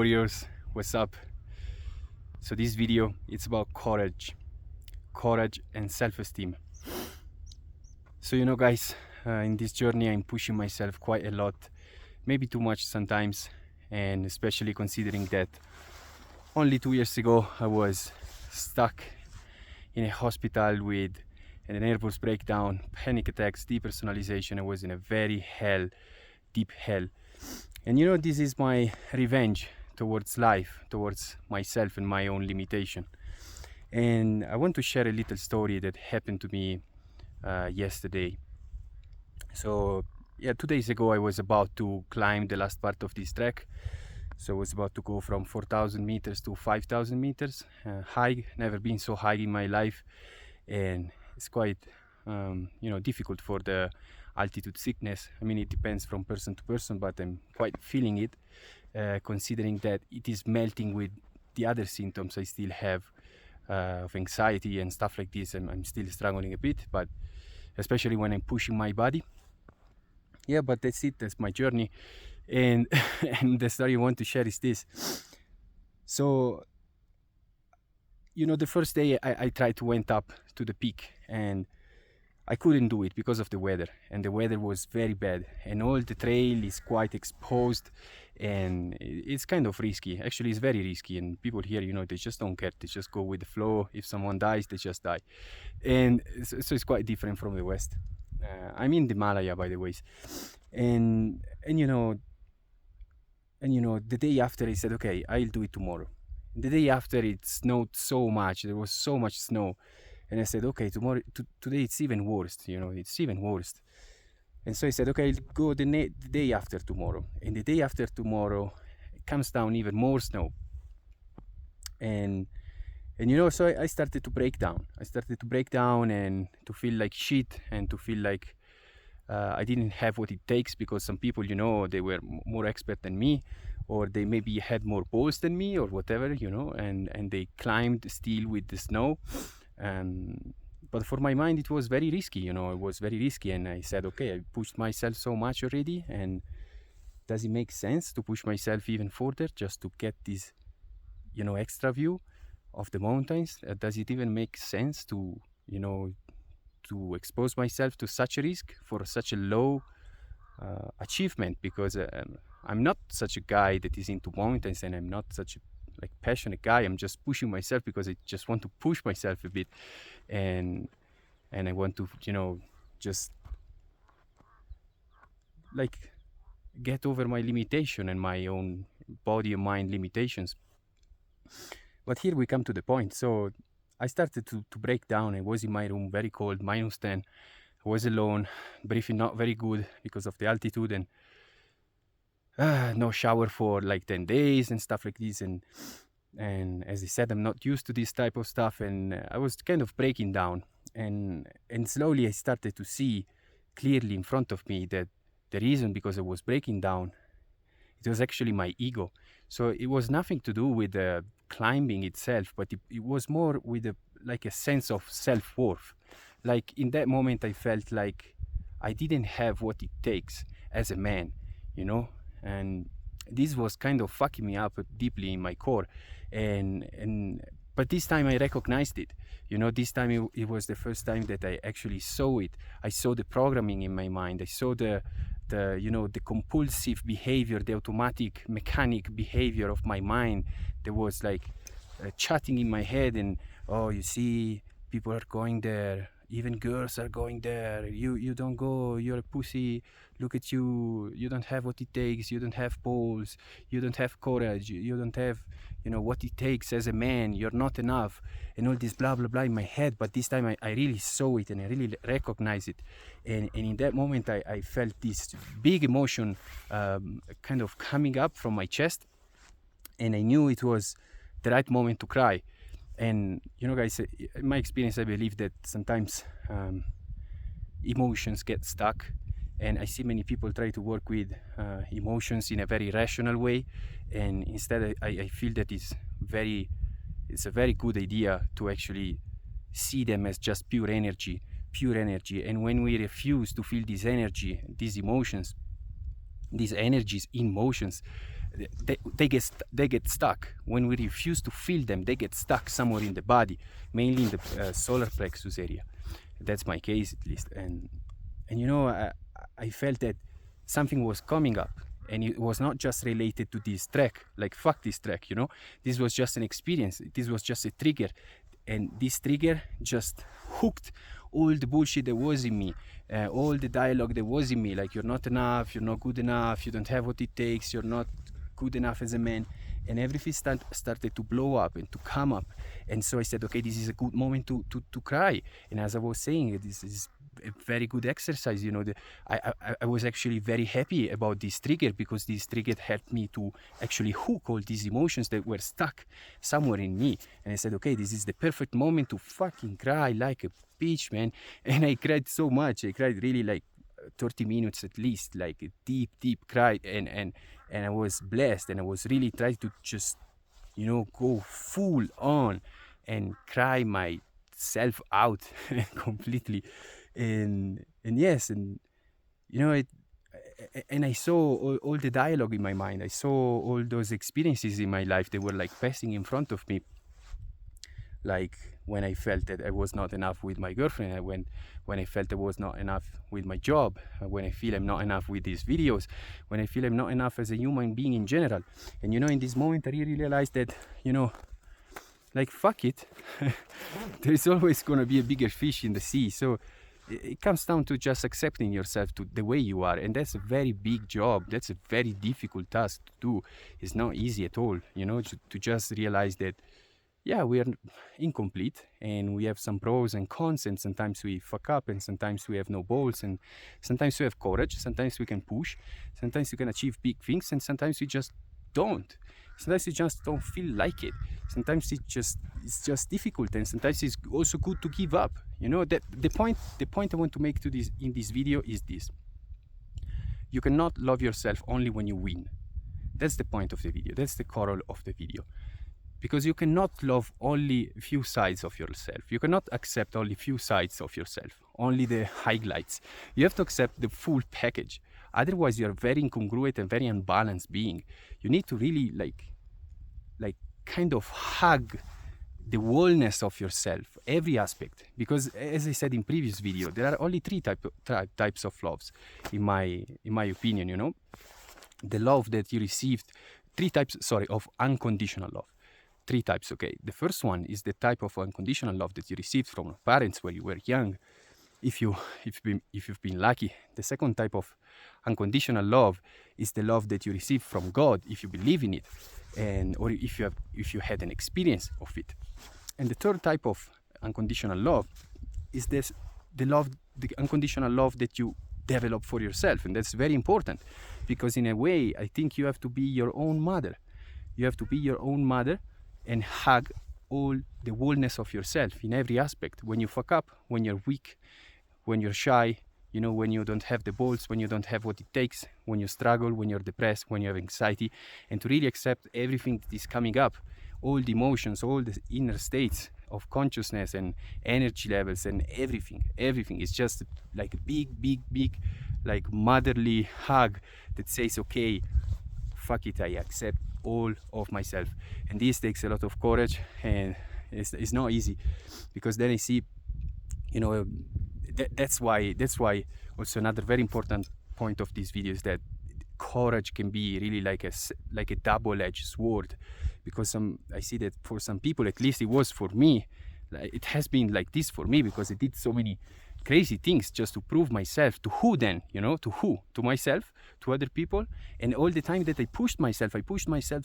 warriors, what's up? So this video, it's about courage and self-esteem. So guys, in this journey I'm pushing myself quite a lot, maybe too much sometimes, and especially considering that only 2 years ago I was stuck in a hospital with a nervous breakdown, panic attacks, depersonalization. I was in a very deep hell. And this is my revenge towards life, towards myself and my own limitation. And I want to share a little story that happened to me yesterday. So 2 days ago I was about to climb the last part of this trek. So I was about to go from 4,000 meters to 5,000 meters high. Never been so high in my life, and it's quite difficult for the altitude sickness. I mean, it depends from person to person, but I'm quite feeling it, considering that it is melting with the other symptoms I still have of anxiety and stuff like this. I'm still struggling a bit, but especially when I'm pushing my body. Yeah, but that's it. That's my journey. And and the story I want to share is this. So the first day I tried to went up to the peak, and I couldn't do it because of the weather, and the weather was very bad, and all the trail is quite exposed, and it's kind of risky. Actually, it's very risky, and people here, they just don't care. They just go with the flow. If someone dies, they just die. And so it's quite different from the West. I'm in the Himalayas, by the way. And the day after I said, okay, I'll do it tomorrow. The day after it snowed so much, there was so much snow. And I said, okay, today it's even worse, it's even worse. And so I said, okay, I'll go the day after tomorrow. And the day after tomorrow, it comes down even more snow. And so I started to break down. I started to break down and to feel like shit, and to feel like I didn't have what it takes, because some people, they were more expert than me, or they maybe had more balls than me, or whatever, and they climbed still with the snow. But for my mind, it was very risky, it was very risky. And I said, okay, I pushed myself so much already, and does it make sense to push myself even further just to get this, extra view of the mountains? Does it even make sense to, to expose myself to such a risk for such a low achievement? Because I'm not such a guy that is into mountains, and I'm not such a passionate guy. I'm just pushing myself because I just want to push myself a bit, and I want to just get over my limitation and my own body and mind limitations. But here we come to the point. So I started to break down. I was in my room, very cold, -10. I was alone, breathing not very good because of the altitude, and no shower for 10 days and stuff like this. And as I said, I'm not used to this type of stuff, and I was kind of breaking down. And slowly I started to see clearly in front of me that the reason because I was breaking down, it was actually my ego. So it was nothing to do with the climbing itself, but it was more with a sense of self-worth. In that moment, I felt like I didn't have what it takes as a man, and this was kind of fucking me up deeply in my core. But this time I recognized it. This time it was the first time that I actually saw it. I saw the programming in my mind. I saw the compulsive behavior, the automatic mechanic behavior of my mind. There was chatting in my head, and you see, people are going there, even girls are going there. You don't go, you're a pussy. Look at you don't have what it takes. You don't have balls. You don't have courage. You don't have what it takes as a man. You're not enough, and all this blah blah blah in my head. But this time I really saw it, and I really recognized it. And in that moment I felt this big emotion kind of coming up from my chest, and I knew it was the right moment to cry. And guys, in my experience, I believe that sometimes emotions get stuck, and I see many people try to work with emotions in a very rational way, and instead I feel that it's a very good idea to actually see them as just pure energy. And when we refuse to feel this energy, these emotions, these energies in motions, they get stuck. When we refuse to feel them, they get stuck somewhere in the body, mainly in the solar plexus area. That's my case, at least. And you know, I felt that something was coming up, and it was not just related to this track. Like, fuck this track, you know. This was just an experience. This was just a trigger, and this trigger just hooked all the bullshit that was in me, all the dialogue that was in me, like, you're not enough, you're not good enough, you don't have what it takes, you're not good enough as a man. And everything started to blow up and to come up. And so I said, okay, this is a good moment to cry. And as I was saying, this is a very good exercise. You know, I was actually very happy about this trigger, because this trigger helped me to actually hook all these emotions that were stuck somewhere in me. And I said, okay, this is the perfect moment to fucking cry like a bitch, man. And I cried so much. I cried really like 30 minutes at least, like a deep cry. And I was blessed, and I was really trying to just, you know, go full on and cry myself out completely. And yes, and you know, and I saw all the dialogue in my mind. I saw all those experiences in my life. They were like passing in front of me. Like when I felt that I was not enough with my girlfriend, when I felt I was not enough with my job, when I feel I'm not enough with these videos, when I feel I'm not enough as a human being in general. And you know, in this moment I really realized that, you know, like, fuck it. There's always gonna be a bigger fish in the sea. So it comes down to just accepting yourself to the way you are, and that's a very big job. That's a very difficult task to do. It's not easy at all, you know, to just realize that, yeah, we are incomplete, and we have some pros and cons, and sometimes we fuck up, and sometimes we have no balls, and sometimes we have courage, sometimes we can push, sometimes we can achieve big things, and sometimes we just don't. Sometimes you just don't feel like it. Sometimes it's just difficult, and sometimes it's also good to give up. You know, that the point I want to make in this video is this: you cannot love yourself only when you win. That's the point of the video. That's the core of the video. Because you cannot love only a few sides of yourself. You cannot accept only few sides of yourself, only the highlights. You have to accept the full package. Otherwise, you are very incongruent and very unbalanced being. You need to really like kind of hug the wholeness of yourself, every aspect. Because as I said in previous video, there are only three types of loves, in my opinion. You know, the love that you received, of unconditional love. Three types, okay? The first one is the type of unconditional love that you received from your parents when you were young, if you've been lucky. The second type of unconditional love is the love that you receive from God, if you believe in it, or if you had an experience of it. And the third type of unconditional love is the unconditional love that you develop for yourself. And that's very important, because in a way, I think you have to be your own mother. You have to be your own mother and hug all the wholeness of yourself in every aspect. When you fuck up, when you're weak, when you're shy, you know, when you don't have the balls, when you don't have what it takes, when you struggle, when you're depressed, when you have anxiety, and to really accept everything that is coming up, all the emotions, all the inner states of consciousness and energy levels and everything. It's just like a big, like motherly hug that says, okay, fuck it, I accept all of myself. And this takes a lot of courage, and it's not easy, because then I see, you know, that's why also another very important point of this video is that courage can be really like a double-edged sword, because I see that for some people, at least it was for me, it has been like this for me, because I did so many crazy things just to prove myself. To who then? You know, to who? To myself, to other people. And all the time that I pushed myself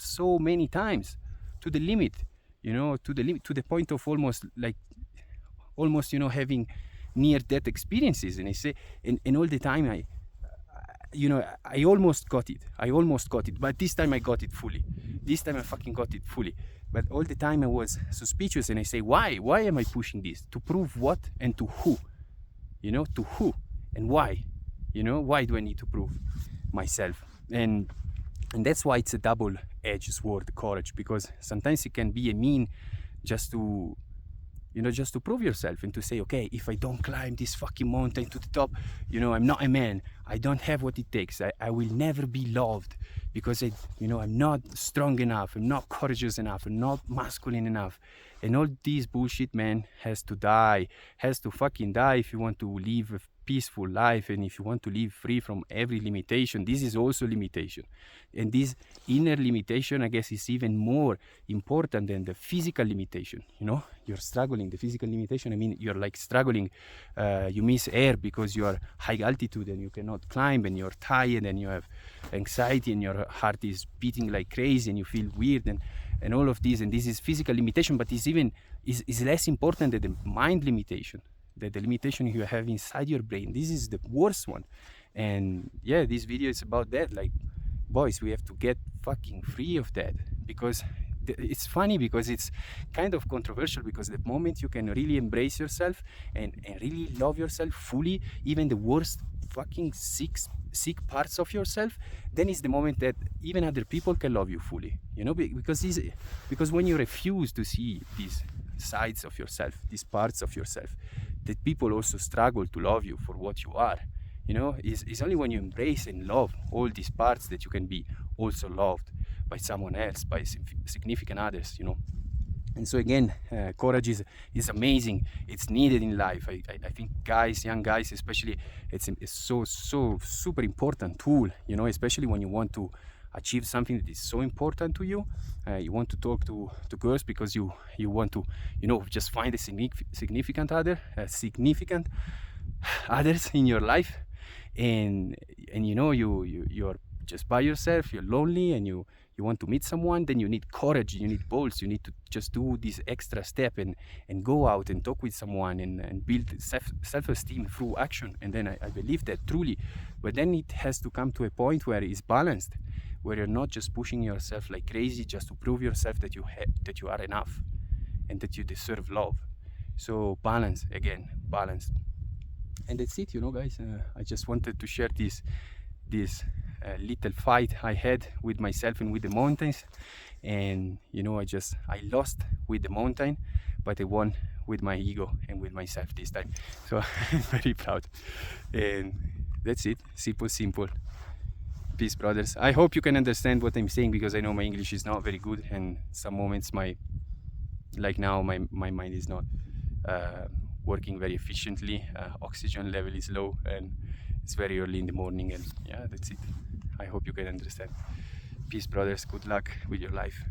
so many times to the limit, you know, to the point of almost, you know, having near-death experiences. And I say, and all the time I almost got it, but this time I got it fully. This time I fucking got it fully. But all the time I was suspicious, and I say, why am I pushing this? To prove what and to who? You know, to who and why? You know, why do I need to prove myself? And that's why it's a double-edged sword, courage, because sometimes it can be a mean just to you know, just to prove yourself and to say, okay, if I don't climb this fucking mountain to the top, you know, I'm not a man. I don't have what it takes. I will never be loved because I'm not strong enough. I'm not courageous enough. I'm not masculine enough. And all this bullshit, man, has to die. Has to fucking die if you want to live a peaceful life and if you want to live free from every limitation. This is also limitation. And this inner limitation, I guess, is even more important than the physical limitation. You know, you're struggling. The physical limitation, I mean, you're like struggling. You miss air because you are high altitude and you cannot climb and you're tired and you have anxiety and your heart is beating like crazy and you feel weird and all of this. And this is physical limitation, but it's even is less important than the mind limitation, the limitation you have inside your brain. This is the worst one. And yeah, this video is about that. Like, boys, we have to get fucking free of that, because it's funny, because it's kind of controversial, because the moment you can really embrace yourself and really love yourself fully, even the worst fucking sick parts of yourself, then is the moment that even other people can love you fully, you know, because when you refuse to see these sides of yourself, these parts of yourself, that people also struggle to love you for what you are. You know, it's only when you embrace and love all these parts that you can be also loved by someone else, by significant others, you know. And so again, courage is amazing. It's needed in life. I think guys, young guys especially, it's so super important tool, you know, especially when you want to achieve something that is so important to you. You want to talk to girls because you want to, you know, just find a significant others in your life, and you know, you're just by yourself, you're lonely, and you want to meet someone. Then you need courage, you need balls, you need to just do this extra step and go out and talk with someone and build self-esteem through action. And then I believe that truly, but then it has to come to a point where it's balanced, where you're not just pushing yourself like crazy just to prove yourself that you are enough and that you deserve love. So balance, again, balance. And that's it, you know, guys. I just wanted to share this little fight I had with myself and with the mountains. And you know, I lost with the mountain, but I won with my ego and with myself this time. So I'm very proud. And that's it. Simple. Peace, brothers. I hope you can understand what I'm saying, because I know my English is not very good, and some moments my mind is not working very efficiently. Oxygen level is low and it's very early in the morning, and yeah, that's it. I hope you can understand. Peace, brothers. Good luck with your life.